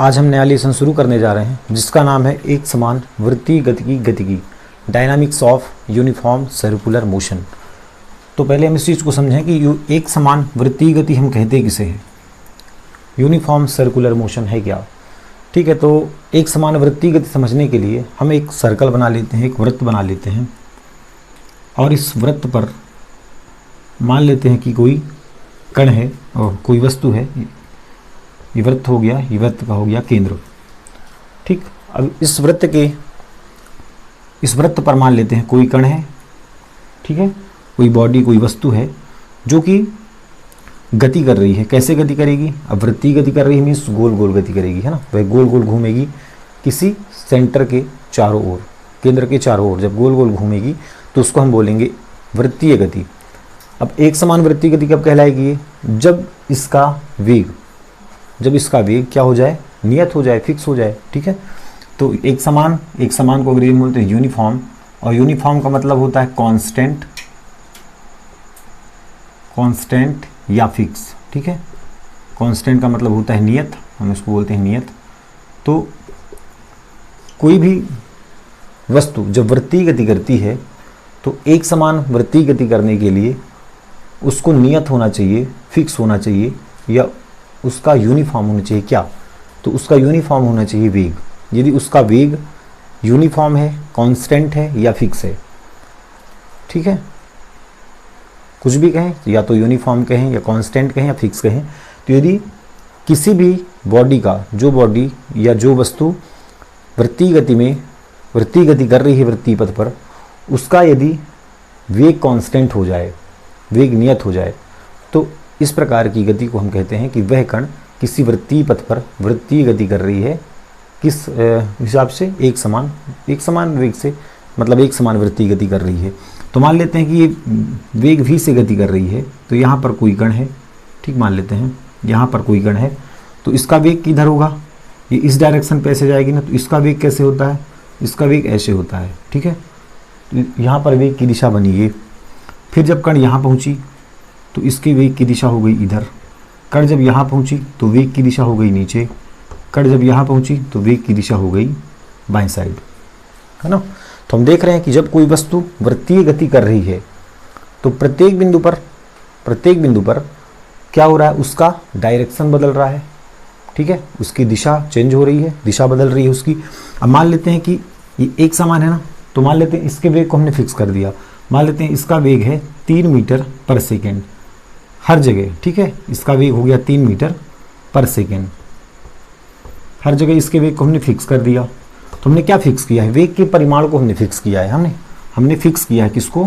आज हम नया लेसन शुरू करने जा रहे हैं जिसका नाम है एक समान वृत्तीय गतिकी dynamics of uniform circular motion. तो पहले हम इस चीज़ को समझें कि एक समान वृत्तीय गति हम कहते किसे हैं, यूनिफॉर्म सर्कुलर मोशन है क्या। ठीक है, तो एक समान वृत्तीय गति समझने के लिए हम एक सर्कल बना लेते हैं, एक वृत्त बना लेते हैं और इस वृत्त पर मान लेते हैं कि कोई कण है और कोई वस्तु है। ये वृत्त हो गया, ये वृत्त का हो गया केंद्र। ठीक, अब इस वृत्त पर मान लेते हैं कोई कण है, ठीक है, कोई बॉडी, कोई वस्तु है जो कि गति कर रही है। कैसे गति करेगी? अब वृत्तीय गति कर रही है मीन्स गोल गोल गति करेगी, है ना। वह गोल गोल घूमेगी किसी सेंटर के चारों ओर, केंद्र के चारों ओर जब गोल गोल घूमेगी तो उसको हम बोलेंगे वृत्तीय गति। अब एक समान वृत्तीय गति कब कहलाएगी? जब इसका वेग क्या हो जाए, नियत हो जाए, फिक्स हो जाए। ठीक है, तो एक समान को अंग्रेजी में बोलते हैं यूनिफॉर्म, और यूनिफॉर्म का मतलब होता है कांस्टेंट या फिक्स। ठीक है, कांस्टेंट का मतलब होता है नियत, हम इसको बोलते हैं नियत। तो कोई भी वस्तु जब वृत्तीय गति करती है तो एक समान वृत्तीय गति करने के लिए उसको नियत होना चाहिए, फिक्स होना चाहिए, या उसका यूनिफॉर्म होना चाहिए। क्या? तो उसका यूनिफॉर्म होना चाहिए वेग। यदि उसका वेग यूनिफॉर्म है, कांस्टेंट है या फिक्स है, ठीक है, कुछ भी कहें, या तो यूनिफॉर्म कहें या कांस्टेंट कहें या फिक्स कहें। तो यदि किसी भी बॉडी का, जो बॉडी या जो वस्तु वृत्तीय गति कर रही है वृत्तीय पथ पर, उसका यदि वेग कांस्टेंट हो जाए, वेग नियत हो जाए, तो इस प्रकार की गति को हम कहते हैं कि वह कण किसी वृत्तीय पथ पर वृत्तीय गति कर रही है। किस हिसाब से? एक समान वेग से, मतलब एक समान वृत्तीय गति कर रही है। तो मान लेते हैं कि ये वेग v से गति कर रही है, तो यहाँ पर कोई कण है, ठीक, मान लेते हैं यहाँ पर कोई कण है, तो इसका वेग किधर होगा? ये इस डायरेक्शन पे ऐसे जाएगी ना, तो इसका वेग कैसे होता है? इसका वेग ऐसे होता है। ठीक है, तो यहाँ पर वेग की दिशा बनी ये। फिर जब कण यहाँ पहुँची तो इसके वेग की दिशा हो गई इधर। कण जब यहाँ पहुँची तो वेग की दिशा हो गई नीचे। कण जब यहाँ पहुँची तो वेग की दिशा हो गई बाएं साइड, है ना। तो हम देख रहे हैं कि जब कोई वस्तु वृत्तीय गति कर रही है तो प्रत्येक बिंदु पर क्या हो रहा है? उसका डायरेक्शन बदल रहा है। ठीक है, उसकी दिशा चेंज हो रही है, दिशा बदल रही है उसकी। अब मान लेते हैं कि ये एक समान है ना, तो मान लेते हैं इसके वेग को हमने फिक्स कर दिया। मान लेते हैं इसका वेग है 3 मीटर पर सेकेंड हर जगह। ठीक है, इसका वेग हो गया 3 मीटर पर सेकेंड हर जगह। इसके वेग को हमने फिक्स कर दिया। तो हमने क्या फिक्स किया है? वेग के परिमाण को हमने फिक्स किया है। हमने फिक्स किया है, किसको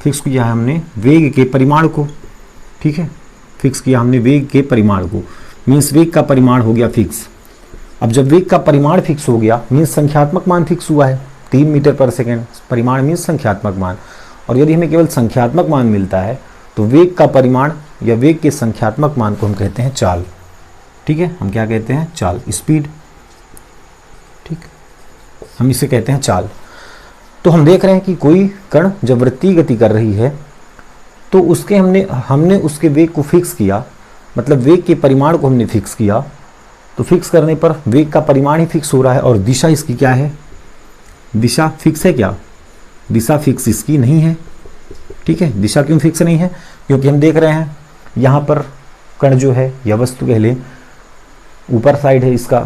फिक्स किया है? हमने वेग के परिमाण को। ठीक है, फिक्स किया हमने वेग के परिमाण को, मीन्स वेग का परिमाण हो गया फिक्स। अब जब वेग का परिमाण फिक्स हो गया मीन्स संख्यात्मक मान फिक्स हुआ है, 3 मीटर पर सेकेंड। परिमाण मीन्स संख्यात्मक मान, और यदि हमें केवल संख्यात्मक मान मिलता है तो वेग का परिमाण या वेग के संख्यात्मक मान को हम कहते हैं चाल। ठीक है, हम क्या कहते हैं? चाल, स्पीड। ठीक, हम इसे कहते हैं चाल। तो हम देख रहे हैं कि कोई कण जब वृत्तीय गति कर रही है तो उसके हमने उसके वेग को फिक्स किया, मतलब वेग के परिमाण को हमने फिक्स किया। तो फिक्स करने पर वेग का परिमाण ही फिक्स हो रहा है, और दिशा इसकी क्या है? दिशा फिक्स है क्या? दिशा फिक्स इसकी नहीं है। ठीक है, दिशा क्यों फिक्स नहीं है? क्योंकि हम देख रहे हैं यहाँ पर कण जो है या वस्तु कह लें ऊपर साइड है इसका,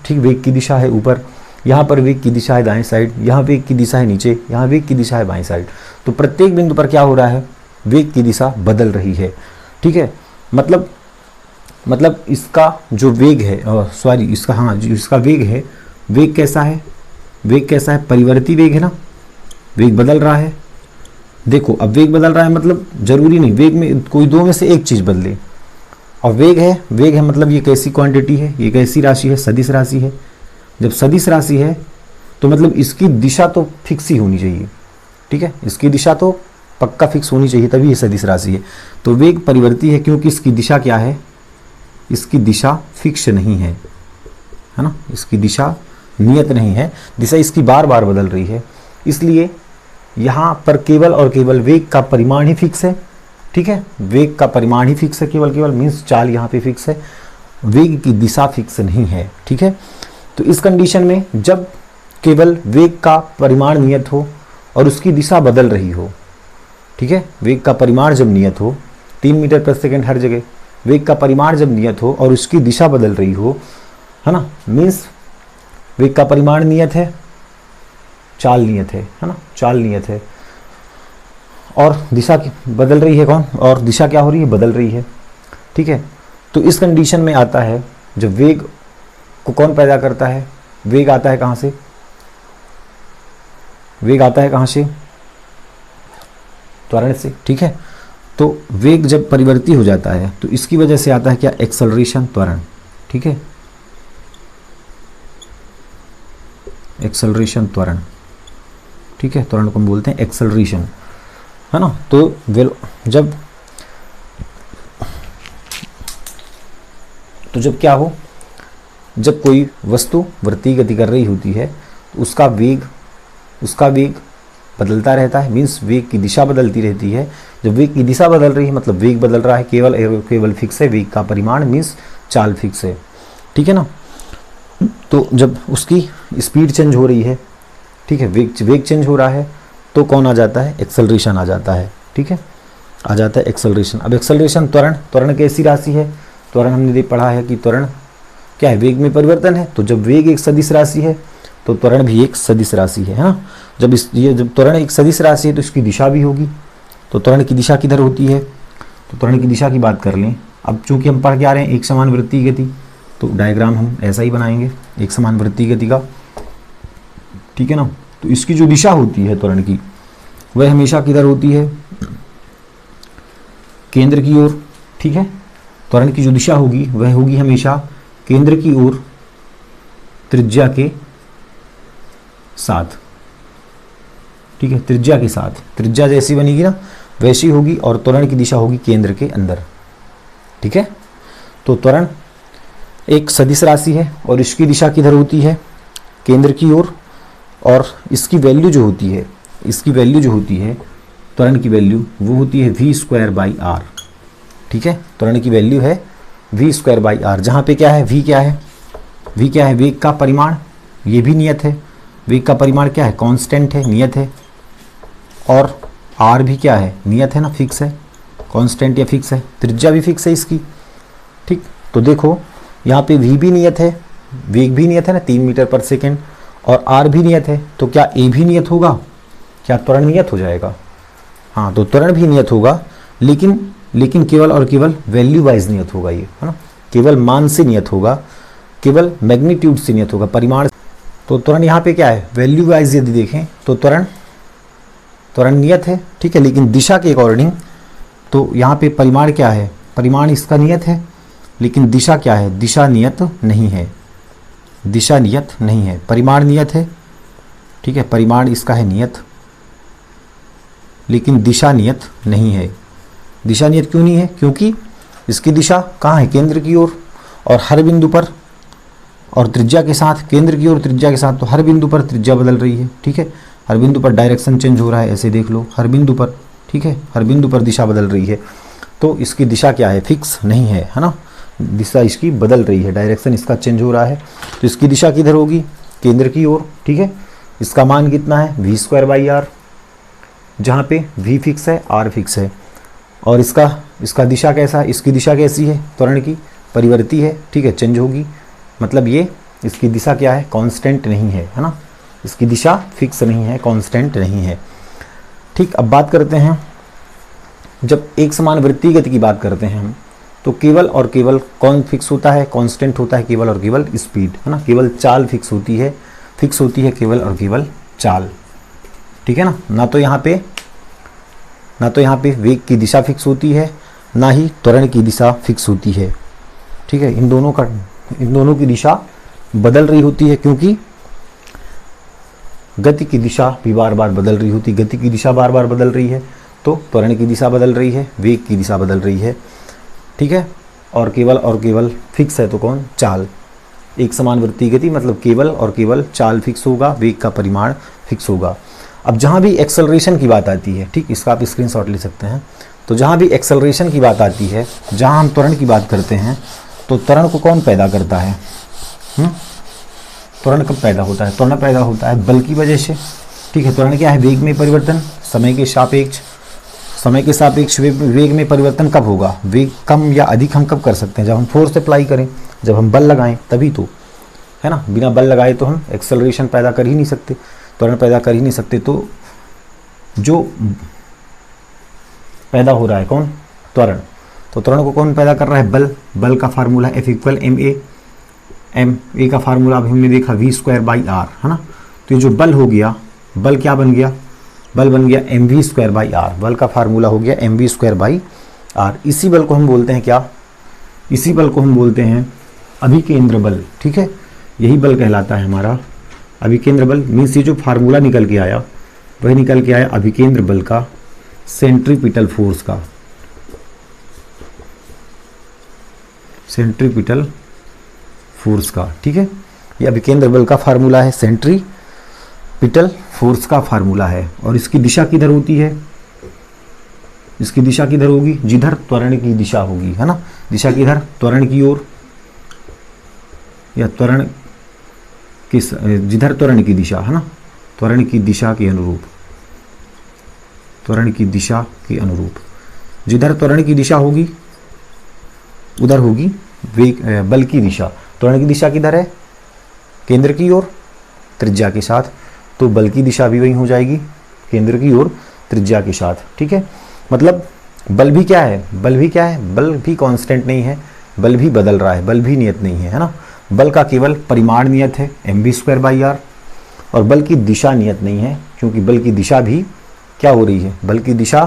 ठीक, वेग की दिशा है ऊपर, यहाँ पर वेग की दिशा है दाएं साइड, यहाँ वेग की दिशा है नीचे, यहाँ वेग की दिशा है बाएं साइड। तो प्रत्येक बिंदु पर क्या हो रहा है? वेग की दिशा बदल रही है। ठीक है, मतलब इसका जो वेग है, इसका वेग है, वेग कैसा है? वेग कैसा है? परिवर्ती वेग है ना, वेग बदल रहा है। देखो, अब वेग बदल रहा है मतलब जरूरी नहीं वेग में कोई दो में से एक चीज बदले। और वेग है मतलब ये कैसी क्वांटिटी है? ये कैसी राशि है? सदिश राशि है। जब सदिश राशि है तो मतलब इसकी दिशा तो फिक्स ही होनी चाहिए। ठीक है, इसकी दिशा तो पक्का फिक्स होनी चाहिए, तभी ये सदिश राशि है। तो वेग परिवर्ती है क्योंकि इसकी दिशा क्या है? इसकी दिशा फिक्स नहीं है ना, इसकी दिशा नियत नहीं है, दिशा इसकी बार बार बदल रही है। इसलिए यहाँ पर केवल और केवल वेग का परिमाण ही फिक्स है। ठीक है, वेग का परिमाण ही फिक्स है, केवल मीन्स चाल यहाँ पे फिक्स है। वेग की दिशा फिक्स नहीं है, ठीक है। तो इस कंडीशन में जब केवल वेग का परिमाण नियत हो और उसकी दिशा बदल रही हो, ठीक है, वेग का परिमाण जब नियत हो 3 मीटर प्रति सेकंड हर जगह, वेग का परिमाण जब नियत हो और उसकी दिशा बदल रही हो, है ना, मीन्स वेग का परिमाण नियत है, चाल नियत है ना, चाल नियत है और दिशा की बदल रही है कौन, और दिशा क्या हो रही है, बदल रही है, ठीक है। तो इस कंडीशन में आता है जब वेग को कौन पैदा करता है, वेग आता है कहाँ से, वेग आता है कहाँ से, त्वरण से, ठीक है। तो वेग जब परिवर्ती हो जाता है तो इसकी वजह से आता है क्या, एक्सेलरेशन, त्वरण, ठीक है, एक्सेलरेशन, त्वरण, ठीक है, त्वरण को हम बोलते हैं एक्सेलरेशन, है ना। तो जब क्या हो, जब कोई वस्तु वृत्तीय गति कर रही होती है तो उसका वेग बदलता रहता है, मीन्स वेग की दिशा बदलती रहती है। जब वेग की दिशा बदल रही है मतलब वेग बदल रहा है, केवल फिक्स है, वेग का परिमाण मीन्स चाल फिक्स है, ठीक है ना। तो जब उसकी स्पीड चेंज हो रही है, ठीक है, वेग चेंज हो रहा है तो कौन आ जाता है, एक्सेलरेशन आ जाता है, ठीक है, आ जाता है एक्सेलरेशन। अब एक्सेलरेशन, त्वरण कैसी राशि है, त्वरण हमने पढ़ा है कि त्वरण क्या है, वेग में परिवर्तन है। तो जब वेग एक सदिश राशि है तो त्वरण भी एक सदिश राशि है ना। जब त्वरण एक सदिश राशि है तो इसकी दिशा भी होगी। तो त्वरण की दिशा किधर होती है, तो त्वरण की दिशा की बात कर लें। अब चूंकि हम पढ़ के आ रहे हैं एक समान वृत्तीय गति, तो डायग्राम हम ऐसा ही बनाएंगे एक समान वृत्तीय गति का, ठीक है ना। तो इसकी जो दिशा होती है त्वरण की, वह हमेशा किधर होती है, केंद्र की ओर, ठीक है। त्वरण की जो दिशा होगी वह होगी हमेशा केंद्र की ओर, त्रिज्या के साथ, ठीक है, त्रिज्या के साथ, त्रिज्या जैसी बनेगी ना वैसी होगी, और त्वरण की दिशा होगी केंद्र के अंदर, ठीक है। तो त्वरण एक सदिश राशि है और इसकी दिशा किधर होती है, केंद्र की ओर, और इसकी वैल्यू जो होती है, त्वरण की वैल्यू वो होती है v²/r, ठीक है। त्वरण की वैल्यू है v²/r, जहाँ पे क्या है, v क्या है, वेग का परिमाण, ये भी नियत है, वेग का परिमाण क्या है, कांस्टेंट है, नियत है, और r भी क्या है, नियत है ना, फिक्स है, कांस्टेंट या फिक्स है, त्रिज्या भी फिक्स है इसकी, ठीक। तो देखो यहाँ पे v भी नियत है, वेग भी नियत है ना 3 मीटर पर सेकेंड, और r भी नियत है, तो क्या a भी नियत होगा, क्या त्वरण नियत हो जाएगा, हाँ। तो त्वरण भी नियत होगा, लेकिन केवल और केवल वैल्यू वाइज नियत होगा, ये है ना, केवल मान से नियत होगा, केवल मैग्नीट्यूड से नियत होगा, परिमाण। तो त्वरण यहाँ पे क्या है, वैल्यू वाइज यदि देखें तो त्वरण नियत है, ठीक है, लेकिन दिशा के अकॉर्डिंग, तो यहाँ पे परिमाण क्या है, परिमाण इसका नियत है, लेकिन दिशा क्या है, दिशा नियत नहीं है, परिमाण नियत है, ठीक है, परिमाण इसका है नियत, लेकिन दिशा नियत नहीं है। दिशा नियत क्यों नहीं है, क्योंकि इसकी दिशा कहाँ है, केंद्र की ओर, और हर बिंदु पर, और त्रिज्या के साथ, केंद्र की ओर त्रिज्या के साथ, तो हर बिंदु पर त्रिज्या बदल रही है, ठीक है, हर बिंदु पर डायरेक्शन चेंज हो रहा है, ऐसे देख लो, हर बिंदु पर, ठीक है, हर बिंदु पर दिशा बदल रही है। तो इसकी दिशा क्या है, फिक्स नहीं है, है ना, दिशा इसकी बदल रही है, डायरेक्शन इसका चेंज हो रहा है। तो इसकी दिशा किधर होगी, केंद्र की ओर, ठीक है। इसका मान कितना है, v²/r, जहाँ पे v फिक्स है, r फिक्स है, और इसका दिशा कैसा है, इसकी दिशा कैसी है, त्वरण की परिवर्ती है, ठीक है, चेंज होगी, मतलब ये इसकी दिशा क्या है, कांस्टेंट नहीं है, है ना, इसकी दिशा फिक्स नहीं है, कांस्टेंट नहीं है, ठीक। अब बात करते हैं, जब एक समान वृत्तीय गति की बात करते हैं हम, तो केवल और केवल कौन फिक्स होता है, कांस्टेंट होता है, केवल और केवल स्पीड, है ना, केवल चाल फिक्स होती है केवल और केवल चाल, ठीक है ना। ना तो यहाँ पे वेग की दिशा फिक्स होती है, ना ही त्वरण की दिशा फिक्स होती है, ठीक है। इन दोनों की दिशा बदल रही होती है, क्योंकि गति की दिशा भी बार बार बदल रही होती है, गति की दिशा बार बार बदल रही है, तो त्वरण की दिशा बदल रही है, वेग की दिशा बदल रही है, ठीक है। और केवल फिक्स है तो कौन, चाल। एक समान वृत्तीय गति मतलब केवल और केवल चाल फिक्स होगा, वेग का परिमाण फिक्स होगा। अब जहाँ भी एक्सेलरेशन की बात आती है, ठीक, इसका आप स्क्रीनशॉट ले सकते हैं। तो जहाँ भी एक्सेलरेशन की बात आती है, जहाँ हम त्वरण की बात करते हैं, तो त्वरण को कौन पैदा करता है? त्वरण कब पैदा होता है? त्वरण पैदा होता है बल की वजह से, ठीक है। त्वरण क्या है? वेग में परिवर्तन, समय के सापेक्ष वेग में परिवर्तन कब होगा? वेग कम या अधिक हम कब कर सकते हैं? जब हम फोर्स अप्लाई करें, जब हम बल लगाएं, तभी तो, है ना। बिना बल लगाए तो हम एक्सेलरेशन पैदा कर ही नहीं सकते, त्वरण पैदा कर ही नहीं सकते। तो जो पैदा हो रहा है कौन? त्वरण। तो त्वरण को कौन पैदा कर रहा है? बल। बल का फार्मूला F = ma। ma का फार्मूला अभी हमने देखा v²/r, है ना। तो ये जो बल हो गया, बल क्या बन गया? बल बन गया mv²/r। बल का फार्मूला हो गया mv²/r। इसी बल को हम बोलते हैं क्या? इसी बल को हम बोलते हैं अभिकेंद्र बल, ठीक है। यही बल कहलाता है हमारा अभिकेंद्र बल। मीन्स ये जो फार्मूला निकल के आया वही निकल के आया अभिकेंद्र बल का, सेंट्रीपिटल फोर्स का, सेंट्रीपिटल फोर्स का, ठीक है। ये अभिकेंद्र बल का फार्मूला है, सेंट्रीपिटल फोर्स का फार्मूला है। और इसकी दिशा किधर होती है? इसकी दिशा किधर होगी? जिधर त्वरण की दिशा होगी, है ना। दिशा किधर? त्वरण की ओर, या त्वरण किस, जिधर त्वरण की दिशा, है ना। त्वरण की दिशा के अनुरूप, त्वरण की दिशा के अनुरूप जिधर त्वरण की दिशा होगी उधर होगी वेग बल की दिशा। त्वरण की दिशा किधर है? केंद्र की ओर, त्रिज्या के साथ। तो बल की दिशा भी वही हो जाएगी, केंद्र की ओर, त्रिज्या के साथ, ठीक है। मतलब बल भी क्या है? बल भी क्या है? बल भी कांस्टेंट नहीं है, बल भी बदल रहा है, बल भी नियत नहीं है, है ना। बल का केवल परिमाण नियत है mv²/r, और बल की दिशा नियत नहीं है, क्योंकि बल की दिशा भी क्या हो रही है? बल की दिशा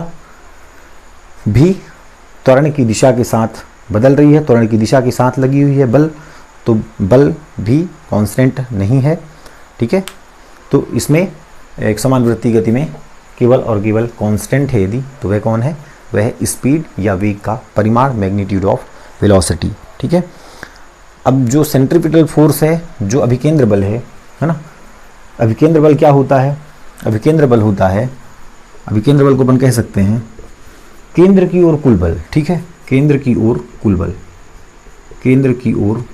भी त्वरण की दिशा के साथ बदल रही है, त्वरण की दिशा के साथ लगी हुई है बल, तो बल भी कांस्टेंट नहीं है, ठीक है। तो इसमें एक समान वृत्तीय गति में केवल और केवल कांस्टेंट है यदि, तो वह कौन है? वह है स्पीड या वेग का परिमाण, मैग्नीट्यूड ऑफ वेलोसिटी, ठीक है। अब जो सेंट्रीपिटल फोर्स है, जो अभिकेंद्र बल है ना। अभिकेंद्र बल क्या होता है? अभिकेंद्र बल होता है, अभिकेंद्र बल को अपन कह सकते हैं केंद्र की ओर कुल बल, ठीक है। केंद्र की ओर कुल बल, केंद्र की ओर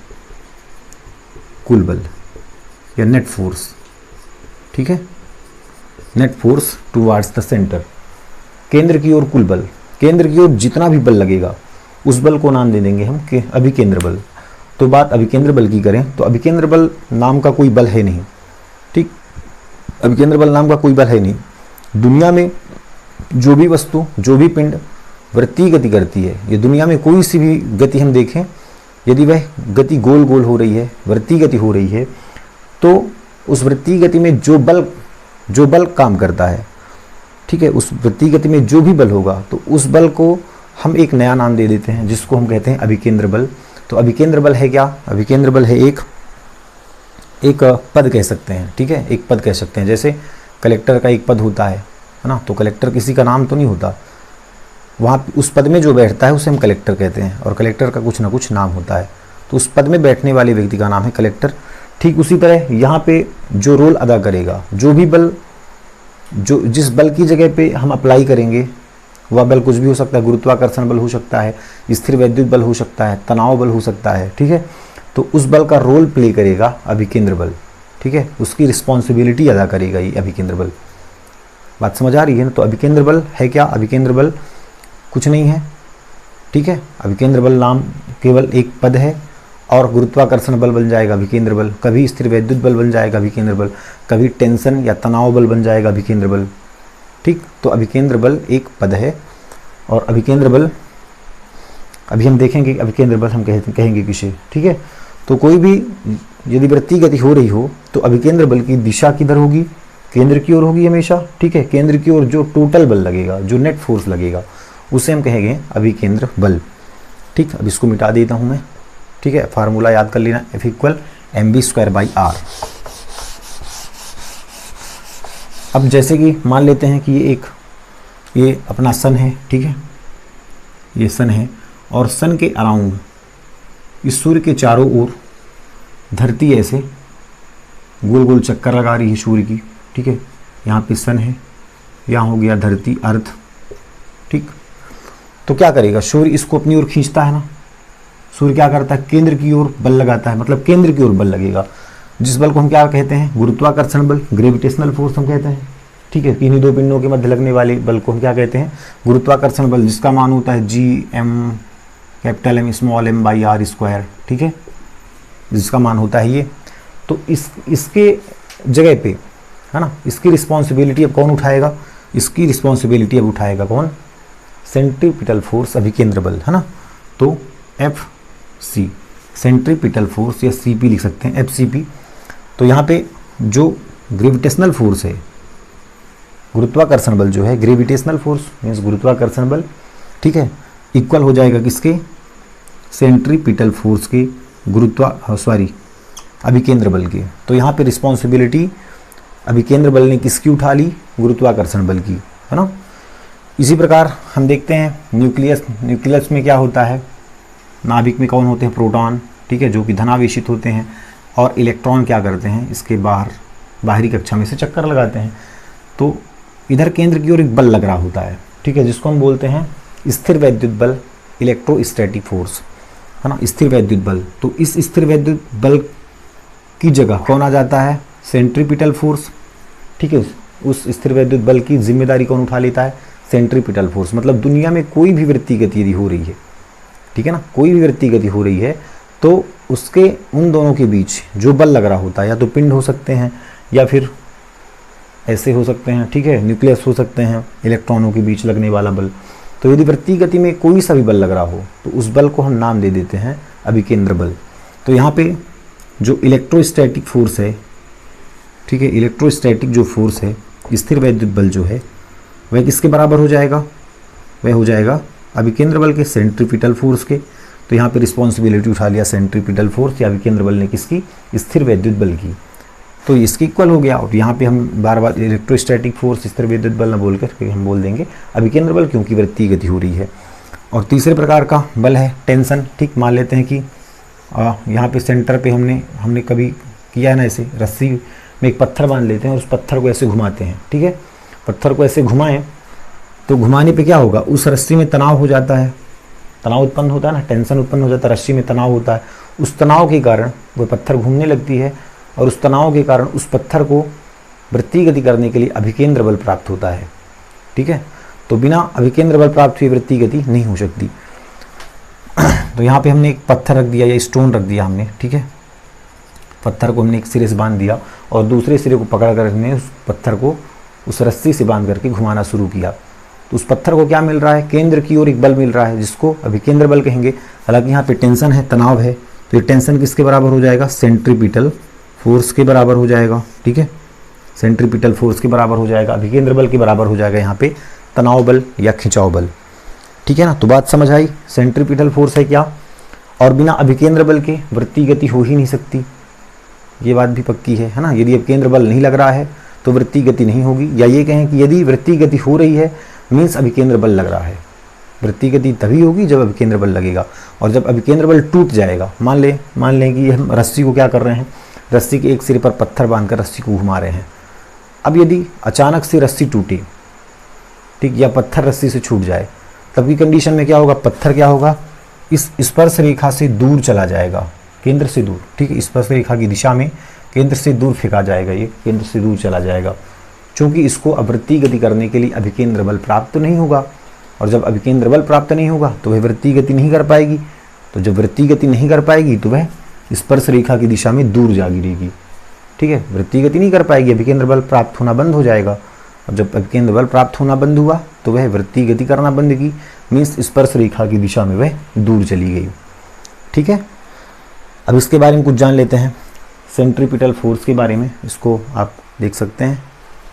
कुल बल या नेट फोर्स, ठीक है। Net force towards the centre, केंद्र की ओर कुल बल, केंद्र की ओर जितना भी बल लगेगा उस बल को नाम दे देंगे हम कि अभिकेंद्र बल। तो बात अभिकेंद्र बल की करें तो अभिकेंद्र बल नाम का कोई बल है नहीं, ठीक। अभिकेंद्र बल नाम का कोई बल है नहीं। दुनिया में जो भी वस्तु, जो भी पिंड वृत्तीय गति करती है, ये दुनिया में कोई सी भी गति हम देखें, यदि वह गति गोल गोल हो रही है, वृत्तीय गति हो रही है, तो उस वृत्तीय गति में जो बल काम करता है, ठीक है, उस वृत्तीय गति में जो भी बल होगा, तो उस बल को हम एक नया नाम दे देते हैं, जिसको हम कहते हैं अभिकेंद्र बल। तो अभिकेंद्र बल है क्या? अभिकेंद्र बल है एक पद कह सकते हैं, ठीक है, एक पद कह सकते हैं। जैसे कलेक्टर का एक पद होता है ना, तो कलेक्टर किसी का नाम तो नहीं होता, वहाँ उस पद में जो बैठता है उसे हम कलेक्टर कहते हैं, और कलेक्टर का कुछ ना कुछ नाम होता है, तो उस पद में बैठने वाले व्यक्ति का नाम है कलेक्टर। ठीक उसी तरह यहाँ पे जो रोल अदा करेगा, जो भी बल, जो जिस बल की जगह पे हम अप्लाई करेंगे, वह बल कुछ भी हो सकता है, गुरुत्वाकर्षण बल हो सकता है, स्थिर वैद्युत बल हो सकता है, तनाव बल हो सकता है, ठीक है। तो उस बल का रोल प्ले करेगा अभिकेंद्र बल, ठीक है, उसकी रिस्पॉन्सिबिलिटी अदा करेगा ये अभिकेंद्र बल। बात समझ आ रही है ना? तो अभिकेंद्र बल है क्या? अभिकेंद्र बल कुछ नहीं है, ठीक है। अभिकेंद्र बल नाम केवल एक पद है, और गुरुत्वाकर्षण बल बन जाएगा अभिकेंद्र बल, कभी स्थिर वैद्युत बल बन जाएगा अभिकेंद्र बल, कभी टेंशन या तनाव बल बन जाएगा अभिकेंद्र बल, ठीक। तो अभिकेंद्र बल एक पद है, और अभिकेंद्र बल अभी हम देखेंगे अभिकेंद्र बल हम कहेंगे किसे, ठीक है। तो कोई भी यदि वृत्तीय गति हो रही हो तो अभिकेंद्र बल की दिशा किधर होगी? केंद्र की ओर होगी हमेशा, ठीक है। केंद्र की ओर जो टोटल बल लगेगा, जो नेट फोर्स लगेगा, उसे हम कहेंगे अभिकेंद्र बल, ठीक। अब इसको मिटा देता हूं मैं, ठीक है। फार्मूला याद कर लेना, F = mv²/r। अब जैसे कि मान लेते हैं कि ये अपना सन है, ठीक है, ये सन है, और सन के अराउंड इस सूर्य के चारों ओर धरती ऐसे गोल गोल चक्कर लगा रही है सूर्य की, ठीक है। यहाँ पे सन है, यहाँ हो गया धरती, अर्थ, ठीक। तो क्या करेगा? सूर्य इसको अपनी ओर खींचता है ना, सूर्य क्या करता है, केंद्र की ओर बल लगाता है, मतलब केंद्र की ओर बल लगेगा। जिस बल को हम क्या कहते हैं, गुरुत्वाकर्षण बल, ग्रेविटेशनल फोर्स हम कहते हैं। ठीक है, किन्हीं दो पिंडों के मध्य लगने वाले बल को हम क्या कहते हैं, गुरुत्वाकर्षण बल, जिसका मान होता है GM capital M small m by R square. ठीक है, जिसका मान होता है ये। तो इसके जगह पे है ना, इसकी रिस्पॉन्सिबिलिटी अब कौन उठाएगा, इसकी रिस्पॉन्सिबिलिटी अब उठाएगा कौन, सेंट्रीपिटल फोर्स, अभिकेंद्र बल, है ना। तो FC सेंट्रीपिटल फोर्स या CP लिख सकते हैं, FCP। तो यहाँ पे जो ग्रेविटेशनल फोर्स है, गुरुत्वाकर्षण बल जो है, ग्रेविटेशनल फोर्स मीन्स गुरुत्वाकर्षण बल, ठीक है, इक्वल हो जाएगा किसके, सेंट्रीपिटल फोर्स के अभिकेंद्र बल के। तो यहाँ पे रिस्पॉन्सिबिलिटी अभिकेंद्र बल ने किसकी उठा ली, गुरुत्वाकर्षण बल की, है ना। इसी प्रकार हम देखते हैं न्यूक्लियस में क्या होता है, नाभिक में कौन होते हैं, प्रोटॉन, ठीक है, जो कि धनावेशित होते हैं, और इलेक्ट्रॉन क्या करते हैं, इसके बाहरी कक्षा में से चक्कर लगाते हैं। तो इधर केंद्र की ओर एक बल लग रहा होता है, ठीक है, जिसको हम बोलते हैं स्थिर वैद्युत बल, इलेक्ट्रोस्टैटिक फोर्स, है ना, स्थिर वैद्युत बल। तो इस स्थिर वैद्युत बल की जगह कौन आ जाता है, सेंट्रीपिटल फोर्स। ठीक है, उस स्थिर वैद्युत बल की जिम्मेदारी कौन उठा लेता है, सेंट्रीपिटल फोर्स। मतलब दुनिया में कोई भी वृत्तीय गति यदि हो रही है, ठीक है ना, कोई भी वृत्तीय गति हो रही है, तो उसके उन दोनों के बीच जो बल लग रहा होता है, या तो पिंड हो सकते हैं या फिर ऐसे हो सकते हैं, ठीक है, न्यूक्लियस हो सकते हैं, इलेक्ट्रॉनों के बीच लगने वाला बल। तो यदि वृत्तीय गति में कोई सा भी बल लग रहा हो, तो उस बल को हम नाम दे देते हैं अभिकेंद्र बल। तो यहाँ पे जो इलेक्ट्रोस्टैटिक फोर्स है, ठीक है, इलेक्ट्रोस्टैटिक जो फोर्स है, स्थिर वैद्युत बल जो है, वह किसके बराबर हो जाएगा, वह हो जाएगा अभिकेंद्र बल के, सेंट्रीपिटल फोर्स के। तो यहाँ पे रिस्पॉन्सिबिलिटी उठा लिया सेंट्रीपिटल फोर्स या अभिकेंद्र बल ने किसकी, स्थिर वैद्युत बल की। तो इसके इक्वल हो गया। और यहाँ पे हम बार बार इलेक्ट्रोस्टैटिक फोर्स, स्थिर वैद्युत बल न बोल कर हम बोल देंगे अभिकेंद्र बल, क्योंकि वृत्तीय गति हो रही है। और तीसरे प्रकार का बल है टेंशन। ठीक, मान लेते हैं कि यहाँ पे सेंटर पे हमने कभी किया है ना, ऐसे रस्सी में एक पत्थर बांध लेते हैं और उस पत्थर को ऐसे घुमाते हैं, ठीक है, पत्थर को ऐसे घुमाएं तो घुमाने पे क्या होगा, उस रस्सी में तनाव हो जाता है, तनाव उत्पन्न होता है ना, टेंशन उत्पन्न हो जाता है, रस्सी में तनाव होता है। उस तनाव के कारण वो पत्थर घूमने लगती है, और उस तनाव के कारण उस पत्थर को वृत्तीय गति करने के लिए अभिकेंद्र बल प्राप्त होता है। ठीक है, तो बिना अभिकेंद्र बल प्राप्त हुए वृत्तीय गति नहीं हो सकती। तो यहाँ पे हमने एक पत्थर रख दिया या स्टोन रख दिया हमने, ठीक है, पत्थर को हमने एक सिरे से बांध दिया और दूसरे सिरे को पकड़ कर हमने उस पत्थर को उस रस्सी से बांध करके घुमाना शुरू किया। तो उस पत्थर को क्या मिल रहा है, केंद्र की ओर एक बल मिल रहा है, जिसको अभिकेंद्र बल कहेंगे। हालांकि यहाँ पे टेंशन है, तनाव है, तो ये टेंशन किसके बराबर हो जाएगा, सेंट्रीपिटल फोर्स के बराबर हो जाएगा। ठीक है, सेंट्रीपिटल फोर्स के बराबर हो जाएगा, अभिकेंद्र बल के बराबर हो जाएगा यहाँ पे तनाव बल या खिंचाव बल। ठीक है ना, तो बात समझ आई, सेंट्रीपिटल फोर्स है क्या, और बिना अभिकेंद्र बल के वृत्तीय गति हो ही नहीं सकती, ये बात भी पक्की है ना। यदि अभिकेंद्र बल नहीं लग रहा है तो वृत्तीय गति नहीं होगी, या ये कहें कि यदि वृत्तीय गति हो रही है मीन्स अभिकेंद्र बल लग रहा है। वृत्तीय गति तभी होगी जब अभिकेंद्र बल लगेगा, और जब अभिकेंद्र बल टूट जाएगा, मान लें कि हम रस्सी को क्या कर रहे हैं, रस्सी के एक सिरे पर पत्थर बांधकर रस्सी को घुमा रहे हैं। अब यदि अचानक से रस्सी टूटे, ठीक, या पत्थर रस्सी से छूट जाए, तब की कंडीशन में क्या होगा, पत्थर क्या होगा, इस स्पर्श रेखा से दूर चला जाएगा, केंद्र से दूर। ठीक है, स्पर्श रेखा की दिशा में केंद्र से दूर फेंका जाएगा, ये केंद्र से दूर चला जाएगा, क्योंकि इसको वृत्तीय गति करने के लिए अभिकेंद्र बल प्राप्त नहीं होगा, और जब अभिकेंद्र बल प्राप्त नहीं होगा तो वह वृत्तीय गति नहीं कर पाएगी। तो जब वृत्तीय गति नहीं कर पाएगी तो वह स्पर्श रेखा की दिशा में दूर जा गिरेगी। ठीक है, वृत्तीय गति नहीं कर पाएगी, अभिकेंद्र बल प्राप्त होना बंद हो जाएगा, और जब अभिकेंद्र बल प्राप्त होना बंद हुआ तो वह वृत्तीय गति करना बंद की, मीन्स स्पर्श रेखा की दिशा में वह दूर चली गई। ठीक है, अब इसके बारे में कुछ जान लेते हैं, सेंट्रीपिटल फोर्स के बारे में। इसको आप देख सकते हैं,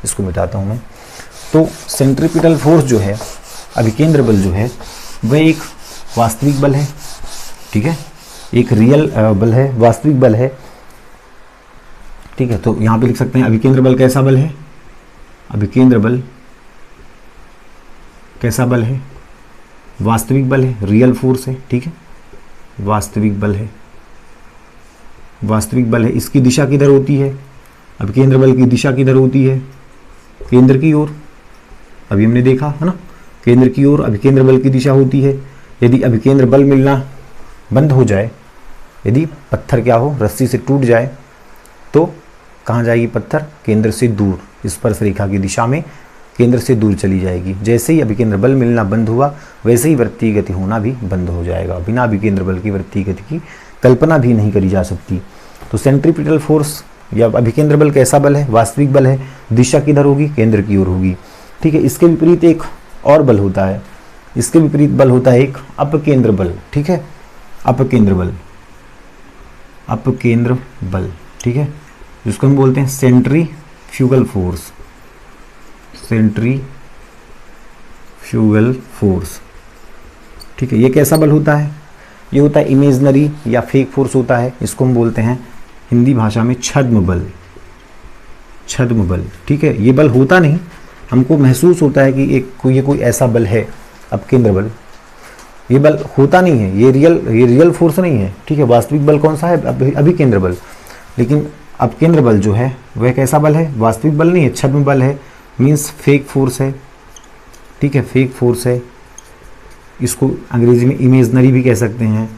इसको मिटाता हूँ मैं। तो सेंट्रीपिटल फोर्स जो है, अभिकेंद्र बल जो है, वह एक वास्तविक बल है। ठीक है, एक रियल बल है, वास्तविक बल है। ठीक है, तो यहाँ पे लिख सकते हैं अभिकेंद्र बल कैसा बल है, अभिकेंद्र बल कैसा बल है, वास्तविक बल है, रियल फोर्स है। ठीक है, वास्तविक बल है, वास्तविक बल है। इसकी दिशा किधर होती है, अभिकेंद्र बल की दिशा किधर होती है, केंद्र की ओर। अभी हमने देखा है ना, केंद्र की ओर अभिकेंद्र बल की दिशा होती है। यदि अभिकेंद्र बल मिलना बंद हो जाए, यदि पत्थर क्या हो, रस्सी से टूट जाए, तो कहाँ जाएगी पत्थर, केंद्र से दूर, स्पर्श रेखा की दिशा में केंद्र से दूर चली जाएगी। जैसे ही अभिकेंद्र बल मिलना बंद हुआ, वैसे ही वृत्तीय गति होना भी बंद हो जाएगा। बिना अभिकेंद्र बल की वृत्तीय गति की कल्पना भी नहीं करी जा सकती। तो सेंट्रीपिटल फोर्स या अभिकेंद्र बल कैसा बल है, वास्तविक बल है। दिशा किधर होगी, केंद्र की ओर होगी। ठीक है, इसके विपरीत एक और बल होता है, इसके विपरीत बल होता है एक अपकेंद्र बल। ठीक है, अपकेंद्र बल, अपकेंद्र बल, ठीक है, जिसको हम बोलते हैं सेंट्रीफ्यूगल फोर्स, सेंट्रीफ्यूगल फोर्स। ठीक है, ये कैसा बल होता है, ये होता है इमेजनरी या फेक फोर्स होता है। इसको हम बोलते हैं हिंदी भाषा में छद्म बल, छद्म बल। ठीक है, ये बल होता नहीं, हमको महसूस होता है कि ये कोई ऐसा बल है, अपकेंद्र बल। ये बल होता नहीं है, ये रियल फोर्स नहीं है। ठीक है, वास्तविक बल कौन सा है, अभिकेंद्र बल। लेकिन अपकेंद्र बल जो है वह कैसा बल है, वास्तविक बल नहीं है, छद्म बल है, मीन्स फेक फोर्स है। ठीक है, फेक फोर्स है। इसको अंग्रेजी में इमेजनरी भी कह सकते हैं,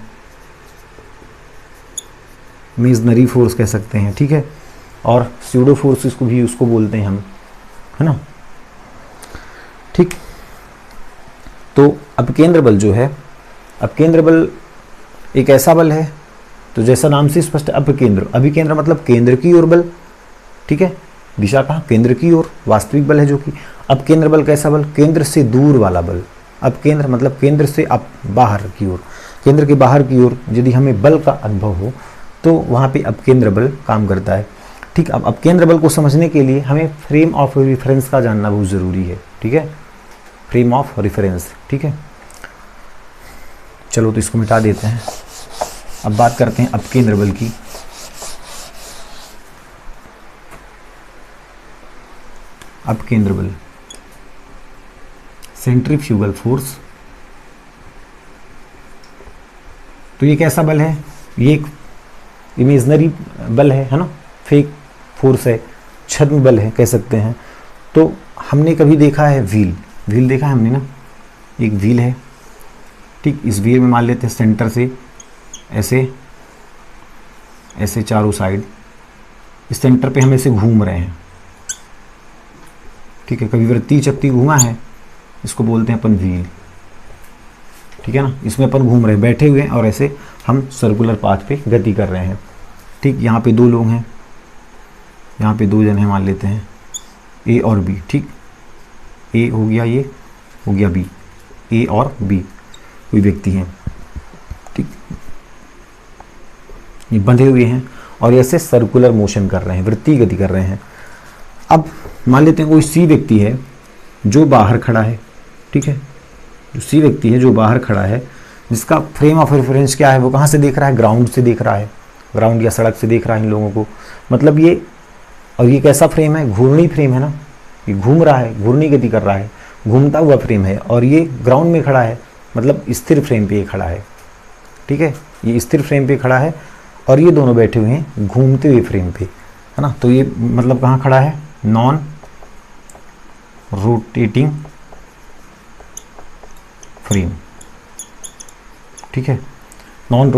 इमेजनरी फोर्स कह सकते हैं। ठीक है, और स्यूडो फोर्स इसको भी उसको बोलते हैं हम, है ना। ठीक, तो अपकेंद्र बल जो है, अपकेंद्र बल एक ऐसा बल है, तो जैसा नाम से स्पष्ट है, अपकेंद्र, अभिकेंद्र मतलब केंद्र की ओर बल। ठीक है, दिशा कहाँ, केंद्र की ओर, वास्तविक बल है जो कि। अपकेंद्र बल कैसा बल, केंद्र से दूर वाला बल। अपकेंद्र मतलब केंद्र से अप, बाहर की ओर, केंद्र के बाहर की ओर यदि हमें बल का अनुभव हो तो वहाँ पे अपकेंद्र बल काम करता है। ठीक, अब अपकेंद्र बल को समझने के लिए हमें फ्रेम ऑफ रेफरेंस का जानना बहुत ज़रूरी है। ठीक है, फ्रेम ऑफ रेफरेंस। ठीक है, चलो तो इसको मिटा देते हैं। अब बात करते हैं अपकेंद्र बल की। अपकेंद्र बल, सेंट्रीफ्यूगल फोर्स। तो ये कैसा बल है, ये एक इमेजनरी बल है ना, फेक फोर्स है, छद्म बल है कह सकते हैं। तो हमने कभी देखा है व्हील देखा है हमने ना, एक व्हील है। ठीक, इस व्हील में मान लेते हैं सेंटर से ऐसे ऐसे चारों साइड, इस सेंटर पे हम ऐसे घूम रहे हैं। ठीक है, कभी वृत्तीय चक्ति घूमा है, इसको बोलते हैं अपन व्हील। ठीक है ना, इसमें अपन घूम रहे हैं, बैठे हुए हैं और ऐसे हम सर्कुलर पाथ पे गति कर रहे हैं। ठीक, यहाँ पे दो लोग हैं, यहाँ पे दो जन हैं मान लेते हैं, ए और बी। ठीक, ए हो गया, ये हो गया बी, ए और बी कोई व्यक्ति हैं। ठीक, ये बंधे हुए हैं और ऐसे सर्कुलर मोशन कर रहे हैं, वृत्तीय गति कर रहे हैं। अब मान लेते हैं कोई सी व्यक्ति है जो बाहर खड़ा है। ठीक है, जो सी व्यक्ति है जो बाहर खड़ा है, जिसका फ्रेम ऑफ रेफरेंस क्या है, वो कहाँ से देख रहा है, ग्राउंड से देख रहा है, ग्राउंड या सड़क से देख रहा है इन लोगों को। मतलब ये, और ये कैसा फ्रेम है, घूर्णी फ्रेम है ना, ये घूम रहा है, घूर्णी गति कर रहा है, घूमता हुआ फ्रेम है, और ये ग्राउंड में खड़ा है, मतलब स्थिर फ्रेम पे ये खड़ा है। ठीक है, ये स्थिर फ्रेम पे खड़ा है और ये दोनों बैठे हुए हैं घूमते हुए फ्रेम पे, है ना। तो ये मतलब कहाँ खड़ा है, नॉन रोटेटिंग फ्रेम। ठीक है, नॉन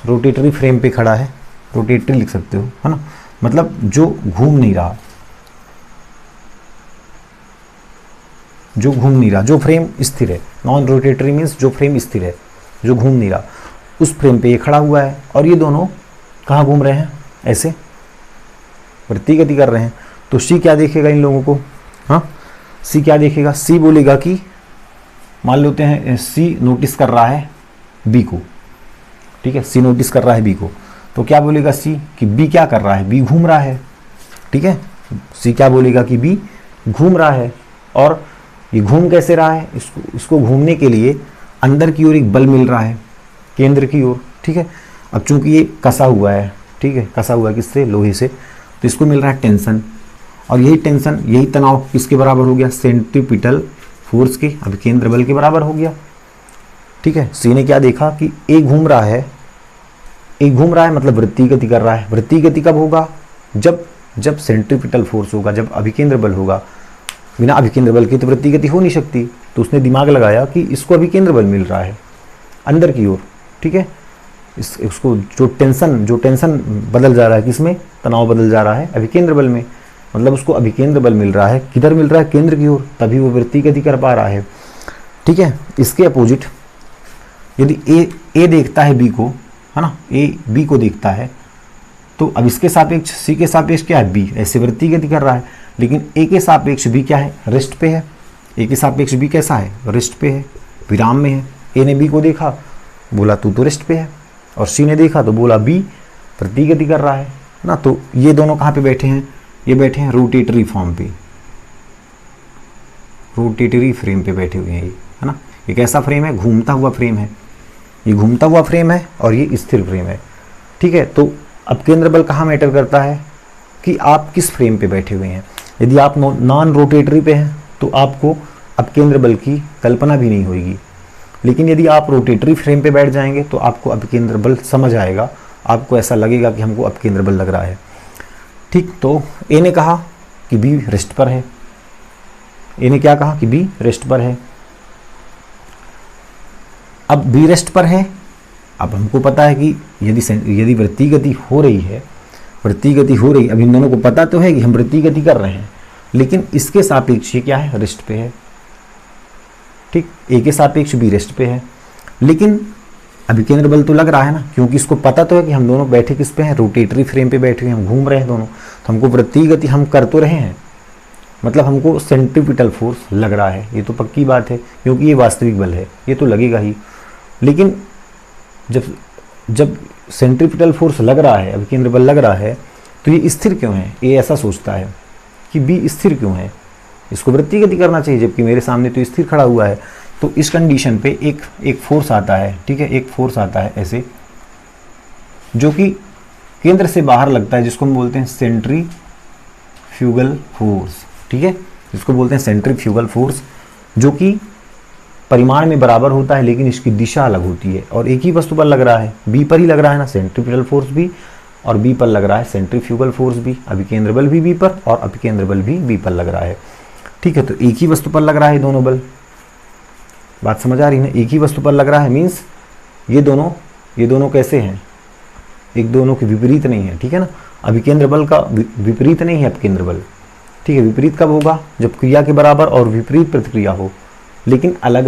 रोटेटरी फ्रेम पे खड़ा है, रोटेटरी लिख सकते हो, है ना, मतलब जो घूम नहीं रहा, जो घूम नहीं रहा, जो फ्रेम स्थिर है। नॉन रोटेटरी मीन्स जो फ्रेम स्थिर है, जो घूम नहीं रहा, उस फ्रेम पे ये खड़ा हुआ है। और ये दोनों कहाँ घूम रहे हैं, ऐसे वृत्तीय गति कर रहे हैं। तो सी क्या देखेगा इन लोगों को, हाँ, सी क्या देखेगा, सी बोलेगा कि मान लेते हैं सी नोटिस कर रहा है बी को। ठीक है, सी नोटिस कर रहा है बी को, तो क्या बोलेगा सी कि बी क्या कर रहा है, बी घूम रहा है। ठीक है, सी क्या बोलेगा कि बी घूम रहा है। और ये घूम कैसे रहा है, इसको घूमने के लिए अंदर की ओर एक बल मिल रहा है, केंद्र की ओर। ठीक है, अब चूंकि ये कसा हुआ है, ठीक है, कसा हुआ है किससे, लोहे से, तो इसको मिल रहा है टेंशन। और यही टेंशन, यही तनाव किसके बराबर हो गया, सेंट्रीपिटल फोर्स के, अभिकेंद्र बल के बराबर हो गया। ठीक है, सी ने क्या देखा कि ए घूम रहा है, ए घूम रहा है मतलब वृत्तीय गति कर रहा है। वृत्तीय गति कब होगा, जब सेंट्रीपिटल फोर्स होगा, जब अभिकेंद्र बल होगा। बिना अभिकेंद्र बल की तो वृत्तीय गति हो नहीं सकती। तो उसने दिमाग लगाया कि इसको अभिकेंद्र बल मिल रहा है, अंदर की ओर, ठीक है। उसको जो टेंशन बदल जा रहा है किसमें, तनाव बदल जा रहा है अभिकेंद्र बल में, मतलब उसको अभिकेंद्र बल मिल रहा है, किधर मिल रहा है, केंद्र की ओर, तभी वो वृत्ति गति कर पा रहा है, ठीक है। इसके अपोजिट यदि ए देखता है बी को, है ना, ए बी को देखता है, तो अब इसके सापेक्ष सी के सापेक्ष क्या है, बी, ऐसे वृत्ति गति कर रहा है, लेकिन ए के सापेक्ष बी क्या है, रेस्ट पे है। ए के सापेक्ष बी कैसा है, रेस्ट पे है, विराम में है। ए ने बी को देखा, बोला तू तो रेस्ट पे है, और सी ने देखा तो बोला बी वृत्ति गति कर रहा है ना। तो ये दोनों कहाँ पे बैठे हैं, ये बैठे हैं रोटेटरी फॉर्म पे, रोटेटरी फ्रेम पे बैठे हुए हैं ये, है ना। ये कैसा फ्रेम है, घूमता हुआ फ्रेम है, ये घूमता हुआ फ्रेम है और ये स्थिर फ्रेम है, ठीक है। तो अब केंद्र बल कहाँ मैटर करता है कि आप किस फ्रेम पे बैठे हुए हैं। यदि आप नॉन रोटेटरी पे हैं तो आपको अब केंद्र बल की कल्पना भी नहीं होगी, लेकिन यदि आप रोटेटरी फ्रेम पे बैठ जाएंगे तो आपको अब केंद्र बल समझ आएगा, आपको ऐसा लगेगा कि हमको अब केंद्र बल लग रहा है, ठीक। तो ए ने कहा कि बी रेस्ट पर है, ए ने क्या कहा कि बी रेस्ट पर है। अब बी रेस्ट पर है, अब हमको पता है कि यदि वृत्ति गति हो रही है, वृत्ति गति हो रही, अब इन दोनों को पता तो है कि हम वृत्ति गति कर रहे हैं, लेकिन इसके सापेक्ष ये क्या है, रेस्ट पे है, ठीक। ए के सापेक्ष बी रेस्ट पे है, लेकिन अभी केंद्र बल तो लग रहा है ना, क्योंकि इसको पता तो है कि हम दोनों बैठे किस पे हैं, रोटेटरी फ्रेम पे बैठे हुए हैं, हम घूम रहे हैं दोनों, तो हमको वृत्ति गति हम कर तो रहे हैं, मतलब हमको सेंट्रीपिटल फोर्स लग रहा है, ये तो पक्की बात है, क्योंकि ये वास्तविक बल है, ये तो लगेगा ही। लेकिन जब सेंट्रीपिटल फोर्स लग रहा है, अभी केंद्र बल लग रहा है, तो ये स्थिर क्यों है, ये ऐसा सोचता है कि बी स्थिर क्यों है, इसको वृत्ति गति करना चाहिए, जबकि मेरे सामने तो स्थिर खड़ा हुआ है। तो इस कंडीशन पे एक फोर्स आता है, ठीक है, एक फोर्स आता है ऐसे, जो कि केंद्र से बाहर लगता है, जिसको हम बोलते हैं सेंट्रीफ्यूगल फोर्स, ठीक है, जिसको बोलते हैं सेंट्रीफ्यूगल फोर्स, जो कि परिमाण में बराबर होता है, लेकिन इसकी दिशा अलग होती है, और एक ही वस्तु पर लग रहा है, बी पर ही लग रहा है ना, सेंट्रीपिटल फोर्स भी, और बी पर लग रहा है सेंट्रीफ्यूगल फोर्स भी, अभिकेंद्र बल भी बी पर और अभिकेंद्र बल भी बी पर लग रहा है, ठीक है। तो एक ही वस्तु पर लग रहा है दोनों बल, बात समझ आ रही है ना, एक ही वस्तु पर लग रहा है, मीन्स ये दोनों कैसे हैं, एक दोनों के विपरीत नहीं है, ठीक है ना। अभिकेंद्र बल का विपरीत नहीं है अभिकेंद्र बल, ठीक है। विपरीत कब होगा, जब क्रिया के बराबर और विपरीत प्रतिक्रिया हो, लेकिन अलग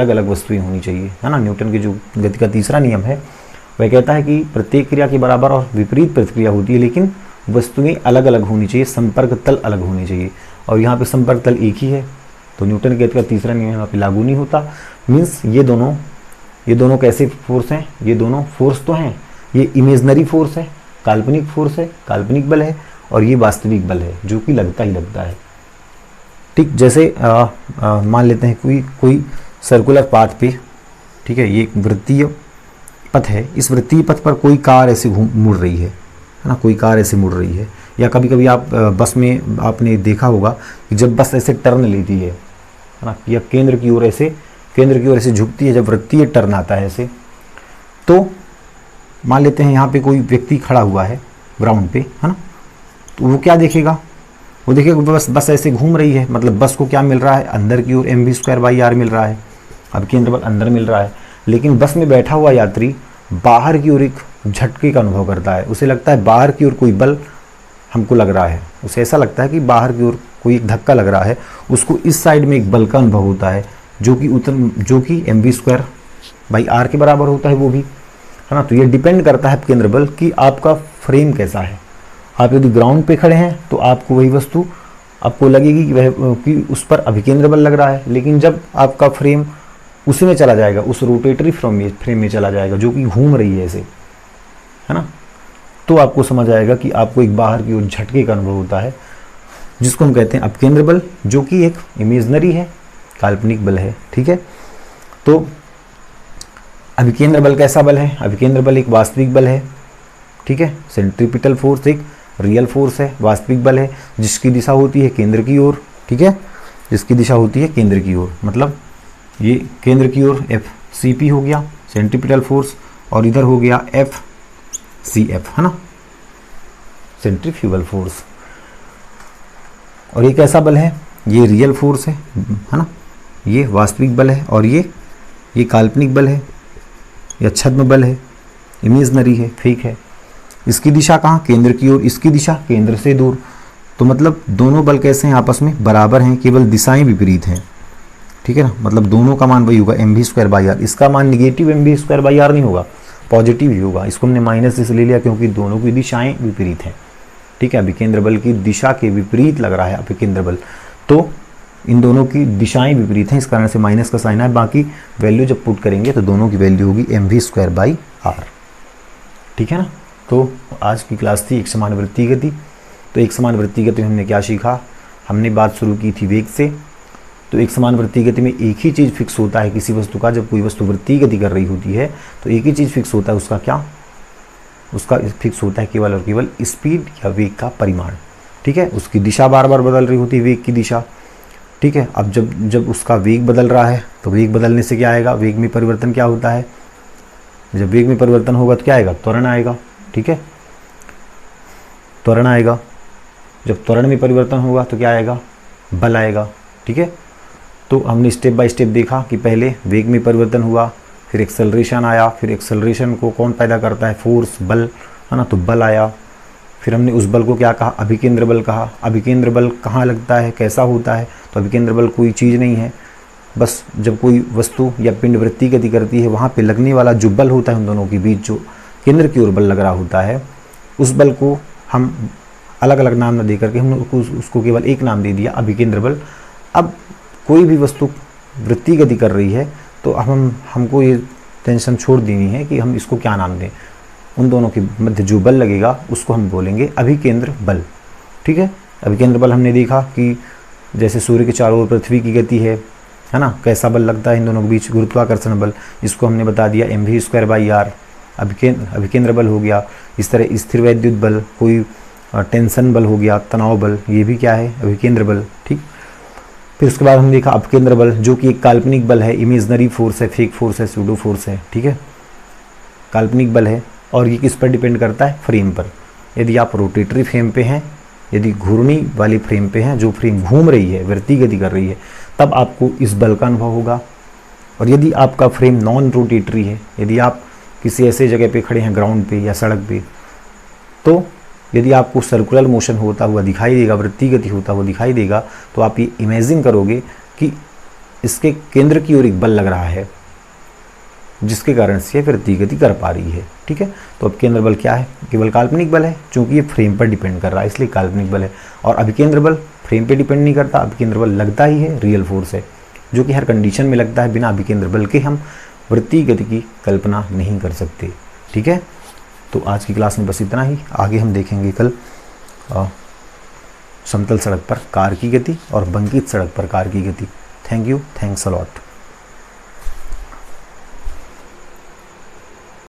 अलग वस्तुएं होनी चाहिए, है ना। न्यूटन की जो गति का तीसरा नियम है वह कहता है कि प्रत्येक क्रिया के बराबर और विपरीत प्रतिक्रिया होती है, लेकिन वस्तुएं अलग अलग होनी चाहिए, संपर्क तल अलग होने चाहिए, और यहाँ पे संपर्क तल एक ही है, तो न्यूटन की गति का तीसरा नियम यहाँ पे लागू नहीं होता। मीन्स ये दोनों कैसे फोर्स हैं, ये दोनों फोर्स तो हैं, ये इमेजनरी फोर्स है, काल्पनिक फोर्स है, काल्पनिक बल है, और ये वास्तविक बल है, जो कि लगता ही लगता है, ठीक। जैसे मान लेते हैं कोई सर्कुलर पाथ पे, ठीक है, ये एक वृत्तीय पथ है, इस वृत्तीय पथ पर कोई कार ऐसे मुड़ रही है ना, कोई कार ऐसे मुड़ रही है, या कभी कभी आप बस में आपने देखा होगा कि जब बस ऐसे टर्न लेती है ना, या केंद्र की ओर ऐसे झुकती है, जब वृत्तीय टर्न आता है ऐसे, तो मान लेते हैं यहाँ पे कोई व्यक्ति खड़ा हुआ है ग्राउंड पे, है ना, तो वो क्या देखेगा, वो देखेगा बस ऐसे घूम रही है, मतलब बस को क्या मिल रहा है, अंदर की ओर mv²/r मिल रहा है, अब केंद्र बल अंदर मिल रहा है, लेकिन बस में बैठा हुआ यात्री बाहर की ओर एक झटके का अनुभव करता है, उसे लगता है बाहर की ओर कोई बल हमको लग रहा है, उसे ऐसा लगता है कि बाहर की ओर कोई एक धक्का लग रहा है, उसको इस साइड में एक बल का अनुभव होता है, जो कि mv²/r के बराबर होता है, वो भी, है ना। तो ये डिपेंड करता है केंद्र बल कि आपका फ्रेम कैसा है। आप यदि ग्राउंड पे खड़े हैं तो आपको वही वस्तु आपको लगेगी कि उस पर अभिकेंद्र बल लग रहा है, लेकिन जब आपका फ्रेम उसी में चला जाएगा, उस रोटेटरी फ्रेम में चला जाएगा, जो कि घूम रही है ऐसे, है ना, तो आपको समझ आएगा कि आपको एक बाहर की ओर झटके का अनुभव होता है, जिसको हम कहते हैं अभिकेंद्र बल, जो कि एक इमेजनरी है, काल्पनिक बल है, ठीक है। तो अभिकेंद्र बल कैसा बल है, अभिकेंद्र बल एक वास्तविक बल है, ठीक है। सेंट्रीपिटल फोर्स एक रियल फोर्स है, वास्तविक बल है, जिसकी दिशा होती है केंद्र की ओर, ठीक है, जिसकी दिशा होती है केंद्र की ओर, मतलब ये केंद्र की ओर FCP हो गया सेंट्रीपिटल फोर्स, और इधर हो गया FCF, है ना, सेंट्रीफ्यूगल फोर्स। और ये कैसा बल है, ये रियल फोर्स है ना, ये वास्तविक बल है, और ये काल्पनिक बल है, या छद्म बल है, इमेजनरी है, फेक है। इसकी दिशा कहाँ, केंद्र की ओर, इसकी दिशा केंद्र से दूर। तो मतलब दोनों बल कैसे हैं, आपस में बराबर हैं, केवल दिशाएं विपरीत हैं, ठीक है ना। मतलब दोनों का मान वही होगा mv²/r। इसका मान निगेटिव mv²/r नहीं होगा, पॉजिटिव ही होगा। इसको हमने माइनस इसलिए ले लिया क्योंकि दोनों की दिशाएं विपरीत हैं, ठीक है। अभिकेंद्र बल की दिशा के विपरीत लग रहा है अभिकेंद्र बल, तो इन दोनों की दिशाएं विपरीत हैं, इस कारण से माइनस का साइन है। बाकी वैल्यू जब पुट करेंगे तो दोनों की वैल्यू होगी mv²/r, ठीक है ना। तो आज की क्लास थी एक समान वृत्तीय गति। तो एक समान वृत्तीय गति में हमने क्या सीखा, हमने बात शुरू की थी वेग से। तो एक समान वृत्तीय गति में एक ही चीज़ फिक्स होता है किसी वस्तु का, जब कोई वस्तु वृत्तीय गति कर रही होती है तो एक ही चीज़ फिक्स होता है, उसका क्या, उसका फिक्स होता है केवल और केवल स्पीड या वेग का परिमाण, ठीक है। उसकी दिशा बार बार बदल रही होती है, वेग की दिशा, ठीक है। अब जब उसका वेग बदल रहा है तो वेग बदलने से क्या आएगा, वेग में परिवर्तन क्या होता है, जब वेग में परिवर्तन होगा तो क्या आएगा, त्वरण आएगा, ठीक है, त्वरण आएगा। जब त्वरण में परिवर्तन होगा तो क्या आएगा, बल आएगा, ठीक है। तो हमने स्टेप बाय स्टेप देखा कि पहले वेग में परिवर्तन हुआ, फिर एक्सेलरेशन आया, फिर एक्सेलरेशन को कौन पैदा करता है, फोर्स, बल, है ना, तो बल आया। फिर हमने उस बल को क्या कहा, अभिकेंद्र बल कहा। अभिकेंद्र बल कहाँ लगता है, कैसा होता है, तो अभिकेंद्र बल कोई चीज़ नहीं है, बस जब कोई वस्तु या पिंड वृत्तीय गति करती है वहाँ पे लगने वाला जो बल होता है उन दोनों के बीच, जो केंद्र की ओर बल लग रहा होता है, उस बल को हम अलग अलग नाम न दे करके हमने उसको केवल एक नाम दे दिया, अभिकेंद्र बल। अब कोई भी वस्तु वृत्तीय गति कर रही है तो हमको ये टेंशन छोड़ देनी है कि हम इसको क्या नाम दें। उन दोनों के मध्य जो बल लगेगा उसको हम बोलेंगे अभिकेंद्र बल, ठीक है। अभिकेंद्र बल हमने देखा कि जैसे सूर्य के चारों ओर पृथ्वी की गति है ना, कैसा बल लगता है इन दोनों के बीच, गुरुत्वाकर्षण बल, इसको हमने बता दिया mv²/r, अभिकेंद्र बल हो गया। इस तरह स्थिर वैद्युत बल, कोई टेंशन बल हो गया, तनाव बल, ये भी क्या है, अभिकेंद्र बल, ठीक। फिर उसके बाद हम देखा अपकेंद्र बल, जो कि एक काल्पनिक बल है, इमेजनरी फोर्स है, फेक फोर्स है, सूडो फोर्स है, ठीक है, काल्पनिक बल है। और ये किस पर डिपेंड करता है, फ्रेम पर। यदि आप रोटेटरी फ्रेम पे हैं, यदि घूर्णी वाली फ्रेम पे हैं, जो फ्रेम घूम रही है, वृत्तीय गति कर रही है, तब आपको इस बल का अनुभव होगा। और यदि आपका फ्रेम नॉन रोटेटरी है, यदि आप किसी ऐसे जगह पे खड़े हैं, ग्राउंड पे या सड़क पे, तो यदि आपको सर्कुलर मोशन होता हुआ दिखाई देगा, वृत्तीय गति होता हुआ दिखाई देगा, तो आप ये इमेजिन करोगे कि इसके केंद्र की ओर एक बल लग रहा है जिसके कारण से वृत्तीय गति कर पा रही है, ठीक है। तो अब केंद्र बल क्या है, केवल काल्पनिक बल है, क्योंकि ये फ्रेम पर डिपेंड कर रहा है इसलिए काल्पनिक बल है। और अभिकेंद्र बल फ्रेम पे डिपेंड नहीं करता, अभिकेंद्र बल लगता ही है, रियल फोर्स है, जो कि हर कंडीशन में लगता है। बिना अभिकेंद्र बल के हम वृत्तीय गति की कल्पना नहीं कर सकते, ठीक है। तो आज की क्लास में बस इतना ही। आगे हम देखेंगे कल समतल सड़क पर कार की गति और बंकित सड़क पर कार की गति। Thank you, thanks a lot.